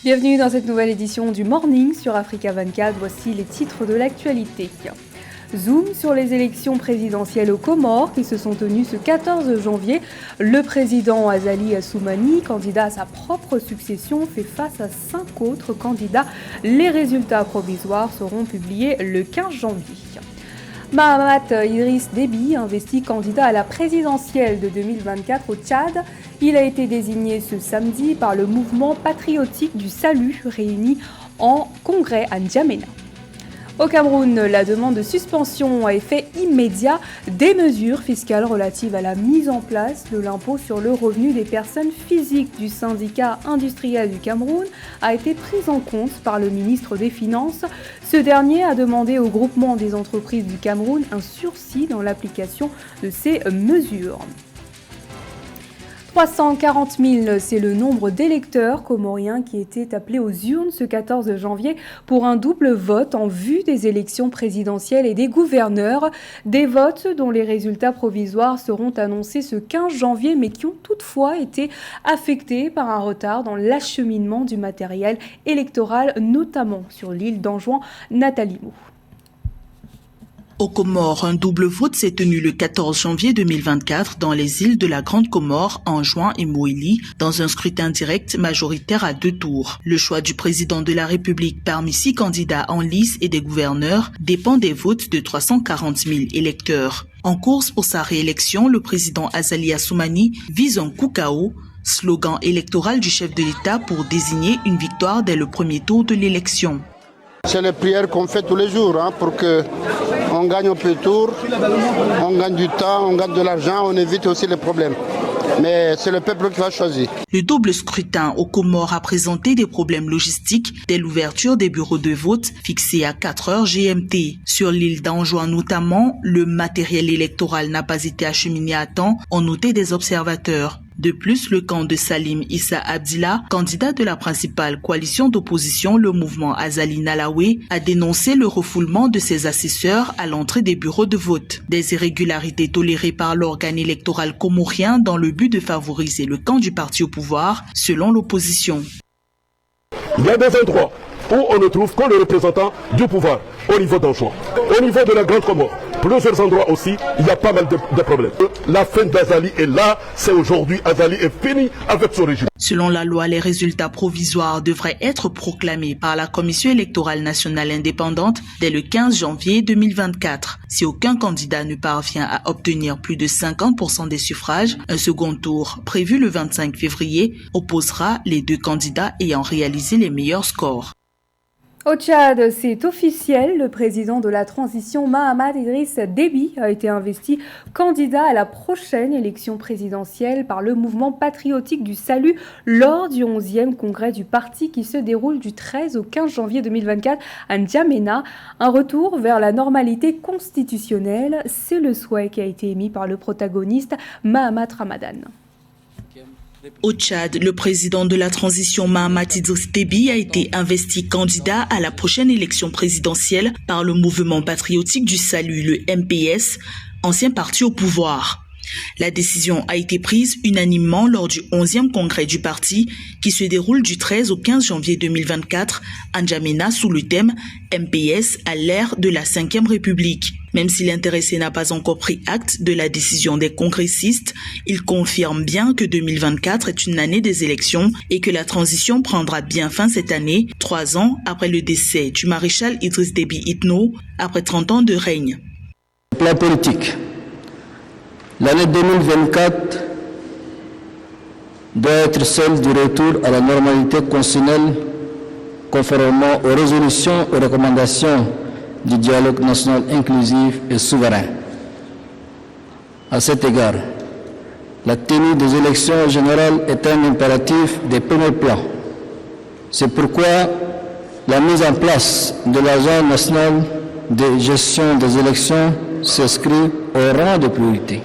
Bienvenue dans cette nouvelle édition du Morning sur Africa 24. Voici les titres de l'actualité. Zoom sur les élections présidentielles aux Comores qui se sont tenues ce 14 janvier. Le président Azali Assoumani, candidat à sa propre succession, fait face à 5 autres candidats. Les résultats provisoires seront publiés le 15 janvier. Mahamat Idriss Déby, investi candidat à la présidentielle de 2024 au Tchad. Il a été désigné ce samedi par le mouvement patriotique du salut réuni en congrès à N'Djamena. Au Cameroun, la demande de suspension à effet immédiat des mesures fiscales relatives à la mise en place de l'impôt sur le revenu des personnes physiques du syndicat industriel du Cameroun a été prise en compte par le ministre des Finances. Ce dernier a demandé au groupement des entreprises du Cameroun un sursis dans l'application de ces mesures. 340 000, c'est le nombre d'électeurs comoriens qui étaient appelés aux urnes ce 14 janvier pour un double vote en vue des élections présidentielles et des gouverneurs. Des votes dont les résultats provisoires seront annoncés ce 15 janvier mais qui ont toutefois été affectés par un retard dans l'acheminement du matériel électoral, notamment sur l'île d'Anjouan. Nathalie Mou. Aux Comores, un double vote s'est tenu le 14 janvier 2024 dans les îles de la Grande Comore, Anjouan et Moélie, dans un scrutin direct majoritaire à 2 tours. Le choix du président de la République parmi 6 candidats en lice et des gouverneurs dépend des votes de 340 000 électeurs. En course pour sa réélection, le président Azali Assoumani vise un coup KO, slogan électoral du chef de l'État pour désigner une victoire dès le premier tour de l'élection. C'est les prières qu'on fait tous les jours pour qu'on gagne au premier tour, on gagne du temps, on gagne de l'argent, on évite aussi les problèmes. Mais c'est le peuple qui va choisir. Le double scrutin aux Comores a présenté des problèmes logistiques dès l'ouverture des bureaux de vote fixés à 4 heures GMT. Sur l'île d'Anjouan notamment, le matériel électoral n'a pas été acheminé à temps, ont noté des observateurs. De plus, le camp de Salim Issa Abdillah, candidat de la principale coalition d'opposition, le mouvement Azali Nalawe, a dénoncé le refoulement de ses assesseurs à l'entrée des bureaux de vote. Des irrégularités tolérées par l'organe électoral comorien dans le but de favoriser le camp du parti au pouvoir, selon l'opposition. Il y a des endroits où on ne trouve que le représentant du pouvoir au niveau d'Anjouan. Au niveau de la Grande Comore, plusieurs endroits aussi, il y a pas mal de problèmes. La fin d'Azali est là, c'est aujourd'hui, Azali est fini avec son régime. Selon la loi, les résultats provisoires devraient être proclamés par la Commission électorale nationale indépendante dès le 15 janvier 2024. Si aucun candidat ne parvient à obtenir plus de 50% des suffrages, un second tour, prévu le 25 février, opposera les 2 candidats ayant réalisé les meilleurs scores. Au Tchad, c'est officiel, le président de la transition Mahamat Idriss Déby a été investi candidat à la prochaine élection présidentielle par le mouvement patriotique du salut lors du 11e congrès du parti qui se déroule du 13 au 15 janvier 2024 à N'Djamena. Un retour vers la normalité constitutionnelle, c'est le souhait qui a été émis par le protagoniste Mahamat Ramadan. Au Tchad, le président de la transition Mahamat Idriss Déby a été investi candidat à la prochaine élection présidentielle par le mouvement patriotique du salut, le MPS, ancien parti au pouvoir. La décision a été prise unanimement lors du 11e congrès du parti qui se déroule du 13 au 15 janvier 2024 à N'Djamena sous le thème MPS à l'ère de la 5e République. Même si l'intéressé n'a pas encore pris acte de la décision des congressistes, il confirme bien que 2024 est une année des élections et que la transition prendra bien fin cette année, 3 ans après le décès du maréchal Idriss Déby Itno, après 30 ans de règne. Plan politique. L'année 2024 doit être celle du retour à la normalité constitutionnelle conformément aux résolutions et recommandations du dialogue national inclusif et souverain. À cet égard, la tenue des élections générales est un impératif des premiers plans. C'est pourquoi la mise en place de l'Agence nationale de gestion des élections s'inscrit au rang de priorité.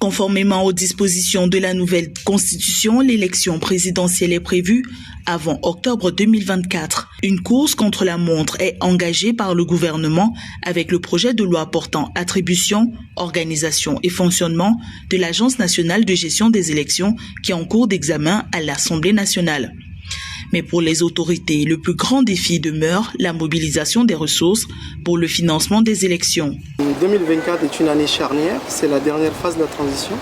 Conformément aux dispositions de la nouvelle constitution, l'élection présidentielle est prévue avant octobre 2024. Une course contre la montre est engagée par le gouvernement avec le projet de loi portant attribution, organisation et fonctionnement de l'Agence nationale de gestion des élections qui est en cours d'examen à l'Assemblée nationale. Mais pour les autorités, le plus grand défi demeure la mobilisation des ressources pour le financement des élections. 2024 est une année charnière, c'est la dernière phase de la transition.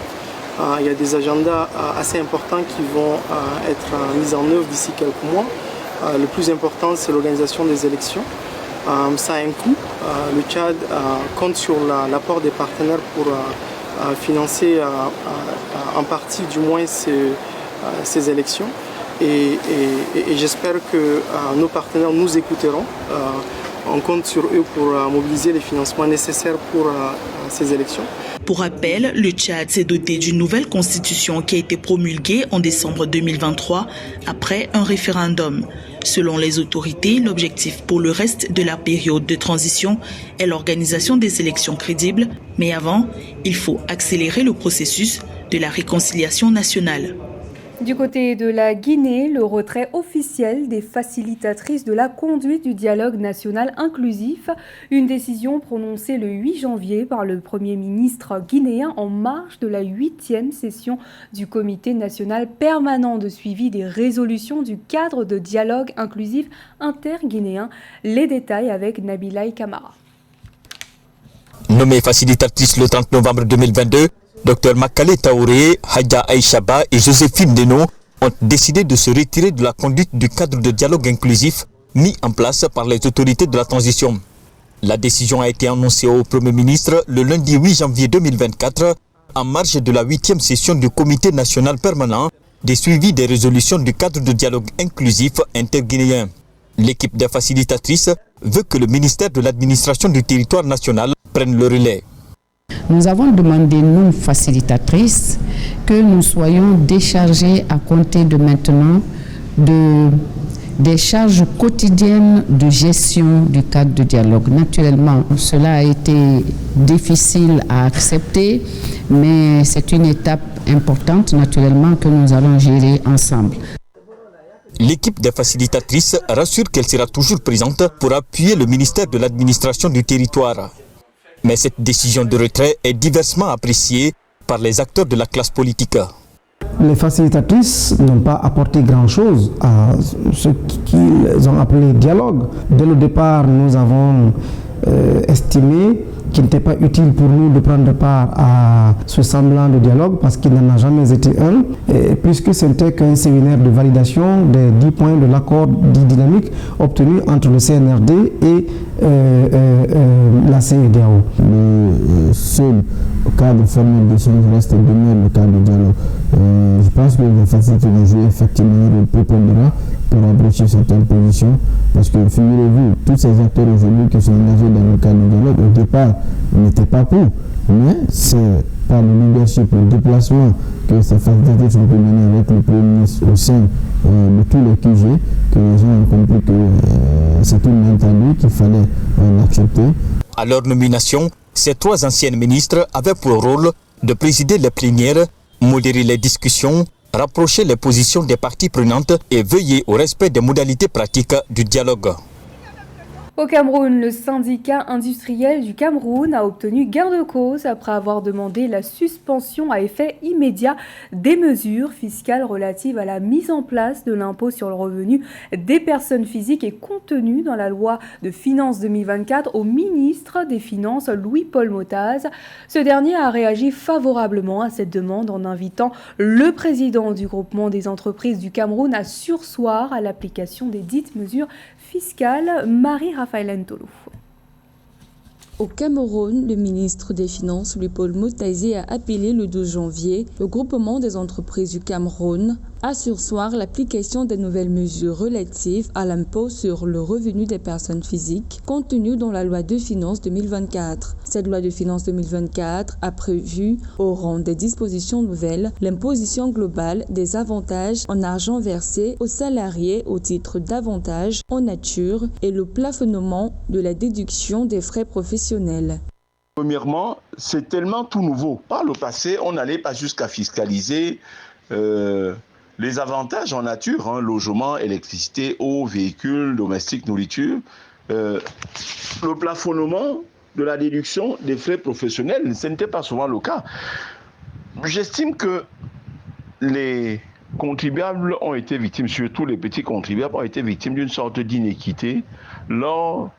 Il y a des agendas assez importants qui vont être mis en œuvre d'ici quelques mois. Le plus important, c'est l'organisation des élections. Ça a un coût. Le Tchad compte sur l'apport des partenaires pour financer en partie du moins ces élections. Et j'espère que nos partenaires nous écouteront. On compte sur eux pour mobiliser les financements nécessaires pour ces élections. Pour rappel, le Tchad s'est doté d'une nouvelle constitution qui a été promulguée en décembre 2023 après un référendum. Selon les autorités, l'objectif pour le reste de la période de transition est l'organisation des élections crédibles. Mais avant, il faut accélérer le processus de la réconciliation nationale. Du côté de la Guinée, le retrait officiel des facilitatrices de la conduite du dialogue national inclusif, une décision prononcée le 8 janvier par le Premier ministre guinéen en marge de la 8e session du Comité national permanent de suivi des résolutions du cadre de dialogue inclusif interguinéen. Les détails avec Nabilaï Kamara. Nommée facilitatrice le 30 novembre 2022, Dr Makale Taouré, Hadja Aïchaba et Joséphine Deno ont décidé de se retirer de la conduite du cadre de dialogue inclusif mis en place par les autorités de la transition. La décision a été annoncée au Premier ministre le lundi 8 janvier 2024 en marge de la 8e session du Comité national permanent des suivis des résolutions du cadre de dialogue inclusif interguinéen. L'équipe des facilitatrices veut que le ministère de l'administration du territoire national prenne le relais. Nous avons demandé, nous, facilitatrices, que nous soyons déchargés à compter de maintenant des charges quotidiennes de gestion du cadre de dialogue. Naturellement, cela a été difficile à accepter, mais c'est une étape importante, naturellement, que nous allons gérer ensemble. L'équipe des facilitatrices rassure qu'elle sera toujours présente pour appuyer le ministère de l'administration du territoire. Mais cette décision de retrait est diversement appréciée par les acteurs de la classe politique. Les facilitatrices n'ont pas apporté grand-chose à ce qu'ils ont appelé dialogue. Dès le départ, nous avons estimé qu'il n'était pas utile pour nous de prendre part à ce semblant de dialogue parce qu'il n'en a jamais été un, puisque ce n'était qu'un séminaire de validation des 10 points de l'accord dit dynamique obtenu entre le CNRD et la CEDEAO. Le seul cadre formel d'échange reste demeure le cadre de dialogue. Je pense que les facilités vont jouer effectivement un rôle prépondérant pour abroger certaines positions, parce que figurez-vous, tous ces acteurs aujourd'hui qui sont engagés dans le cadre du dialogue, au départ, n'étaient pas pour, mais c'est par le leadership, le déplacement que ces facilités sont menées avec le Premier ministre au sein de tous les QG, que les gens ont compris que c'est une main tendue qu'il fallait l'accepter. À leur nomination, ces 3 anciennes ministres avaient pour rôle de présider les plénières, modérer les discussions, rapprocher les positions des parties prenantes et veiller au respect des modalités pratiques du dialogue. Au Cameroun, le syndicat industriel du Cameroun a obtenu gain de cause après avoir demandé la suspension à effet immédiat des mesures fiscales relatives à la mise en place de l'impôt sur le revenu des personnes physiques et contenues dans la loi de finances 2024 au ministre des Finances Louis-Paul Motaz. Ce dernier a réagi favorablement à cette demande en invitant le président du groupement des entreprises du Cameroun à surseoir à l'application des dites mesures fiscale, Marie-Raphaël Ntolo. Au Cameroun, le ministre des Finances, Louis-Paul Motaz, a appelé le 12 janvier le groupement des entreprises du Cameroun à surseoir l'application des nouvelles mesures relatives à l'impôt sur le revenu des personnes physiques contenues dans la loi de finances 2024. Cette loi de finances 2024 a prévu, au rang des dispositions nouvelles, l'imposition globale des avantages en argent versés aux salariés au titre d'avantages en nature et le plafonnement de la déduction des frais professionnels. Premièrement, c'est tellement tout nouveau. Par le passé, on n'allait pas jusqu'à fiscaliser les avantages en nature, logement, électricité, eau, véhicules, domestiques, nourriture. Le plafonnement de la déduction des frais professionnels, ce n'était pas souvent le cas. J'estime que les contribuables ont été victimes, surtout les petits contribuables, ont été victimes d'une sorte d'inéquité lors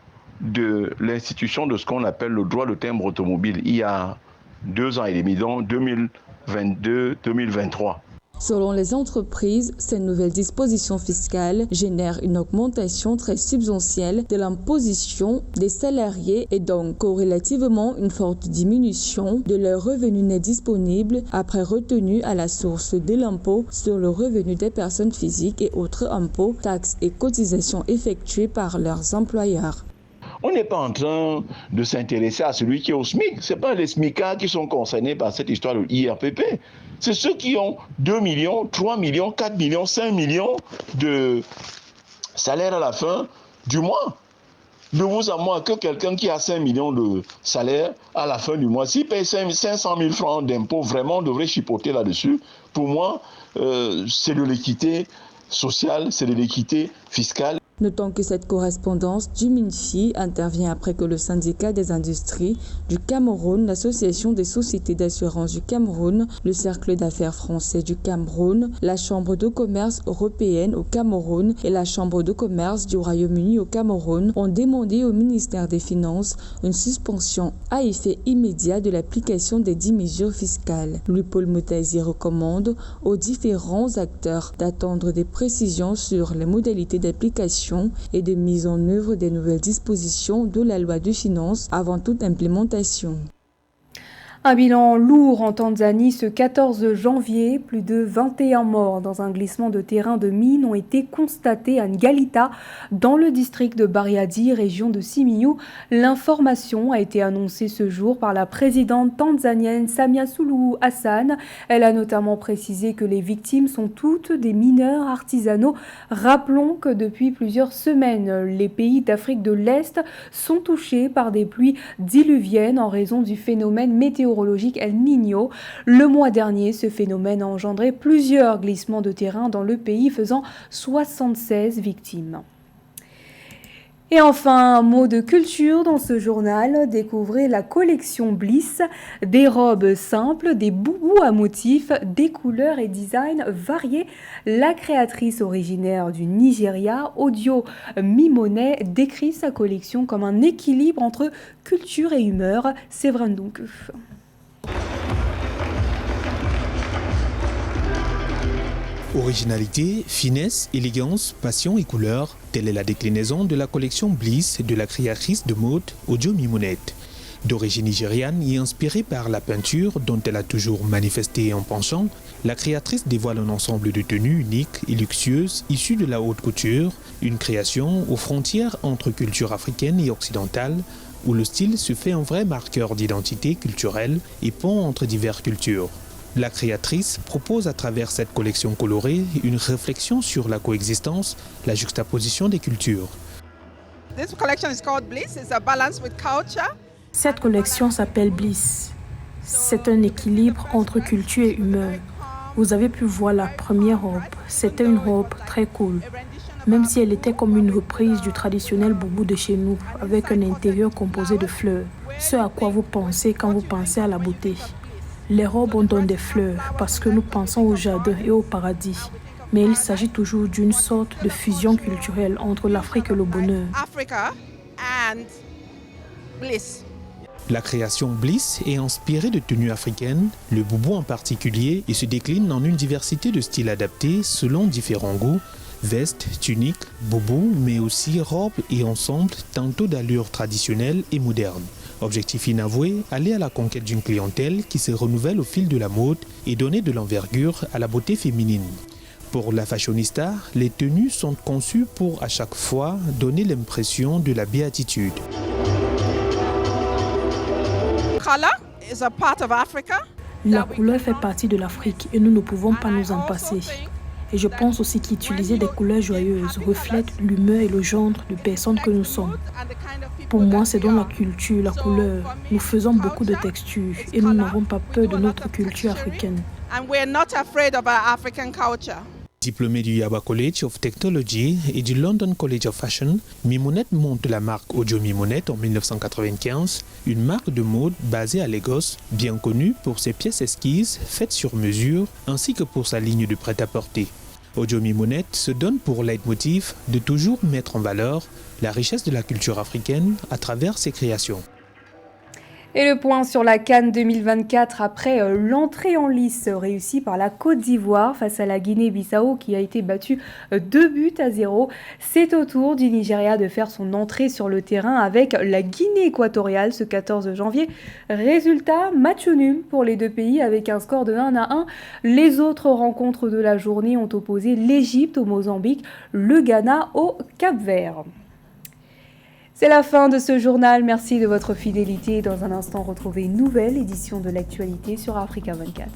de l'institution de ce qu'on appelle le droit de timbre automobile il y a 2 ans et demi, donc 2022-2023. Selon les entreprises, ces nouvelles dispositions fiscales génèrent une augmentation très substantielle de l'imposition des salariés et donc corrélativement une forte diminution de leurs revenus nets disponibles après retenue à la source de l'impôt sur le revenu des personnes physiques et autres impôts, taxes et cotisations effectués par leurs employeurs. On n'est pas en train de s'intéresser à celui qui est au SMIC. Ce n'est pas les SMICards qui sont concernés par cette histoire de IRPP. C'est ceux qui ont 2 millions, 3 millions, 4 millions, 5 millions de salaire à la fin du mois. De vous à moi, que quelqu'un qui a 5 millions de salaire à la fin du mois, s'il paye 500 000 francs d'impôts, vraiment devrait chipoter là-dessus. Pour moi, c'est de l'équité sociale, c'est de l'équité fiscale. Notons que cette correspondance du MINFI intervient après que le syndicat des industries du Cameroun, l'association des sociétés d'assurance du Cameroun, le cercle d'affaires français du Cameroun, la chambre de commerce européenne au Cameroun et la chambre de commerce du Royaume-Uni au Cameroun ont demandé au ministère des Finances une suspension à effet immédiat de l'application des 10 mesures fiscales. Louis-Paul Moutazi recommande aux différents acteurs d'attendre des précisions sur les modalités d'application et de mise en œuvre des nouvelles dispositions de la loi de finances avant toute implémentation. Un bilan lourd en Tanzanie ce 14 janvier. Plus de 21 morts dans un glissement de terrain de mine ont été constatés à Ngalita, dans le district de Bariadi, région de Simiyu. L'information a été annoncée ce jour par la présidente tanzanienne Samia Suluhu Hassan. Elle a notamment précisé que les victimes sont toutes des mineurs artisanaux. Rappelons que depuis plusieurs semaines, les pays d'Afrique de l'Est sont touchés par des pluies diluviennes en raison du phénomène météorologique El Niño. Le mois dernier, ce phénomène a engendré plusieurs glissements de terrain dans le pays, faisant 76 victimes. Et enfin, un mot de culture dans ce journal. Découvrez la collection Bliss, des robes simples, des boubous à motifs, des couleurs et designs variés. La créatrice originaire du Nigeria, Odio Mimone, décrit sa collection comme un équilibre entre culture et humeur. C'est vrai donc. Originalité, finesse, élégance, passion et couleur, telle est la déclinaison de la collection Bliss de la créatrice de mode Odio Mimone. D'origine nigériane et inspirée par la peinture dont elle a toujours manifesté un penchant, la créatrice dévoile un ensemble de tenues uniques et luxueuses issues de la haute couture, une création aux frontières entre culture africaine et occidentale, où le style se fait un vrai marqueur d'identité culturelle et pont entre diverses cultures. La créatrice propose à travers cette collection colorée une réflexion sur la coexistence, la juxtaposition des cultures. Cette collection s'appelle Bliss. C'est un équilibre entre culture et humeur. Vous avez pu voir la première robe. C'était une robe très cool. Même si elle était comme une reprise du traditionnel boubou de chez nous, avec un intérieur composé de fleurs. Ce à quoi vous pensez quand vous pensez à la beauté. Les robes ont donc des fleurs parce que nous pensons au jardin et au paradis. Mais il s'agit toujours d'une sorte de fusion culturelle entre l'Afrique et le bonheur. La création Bliss est inspirée de tenues africaines, le boubou en particulier, et se décline en une diversité de styles adaptés selon différents goûts, vestes, tuniques, boubou, mais aussi robes et ensembles, tantôt d'allure traditionnelle et moderne. Objectif inavoué, aller à la conquête d'une clientèle qui se renouvelle au fil de la mode et donner de l'envergure à la beauté féminine. Pour la fashionista, les tenues sont conçues pour à chaque fois donner l'impression de la béatitude. La couleur fait partie de l'Afrique et nous ne pouvons pas nous en passer. Et je pense aussi qu'utiliser des couleurs joyeuses reflète l'humeur et le genre de personnes que nous sommes. Pour moi, c'est dans la culture, la couleur. Nous faisons beaucoup de textures et nous n'avons pas peur de notre culture africaine. Diplômée du Yaba College of Technology et du London College of Fashion, Mimounette monte la marque Ojo Mimounette en 1995, une marque de mode basée à Lagos, bien connue pour ses pièces esquisses faites sur mesure ainsi que pour sa ligne de prêt-à-porter. Ojo Mimounette se donne pour leitmotiv de toujours mettre en valeur la richesse de la culture africaine à travers ses créations. Et le point sur la CAN 2024 après l'entrée en lice réussie par la Côte d'Ivoire face à la Guinée-Bissau qui a été battue 2-0. C'est au tour du Nigeria de faire son entrée sur le terrain avec la Guinée équatoriale ce 14 janvier. Résultat, match nul pour les deux pays avec un score de 1-1. Les autres rencontres de la journée ont opposé l'Égypte au Mozambique, le Ghana au Cap-Vert. C'est la fin de ce journal, merci de votre fidélité. Dans un instant, retrouvez une nouvelle édition de l'actualité sur Africa 24.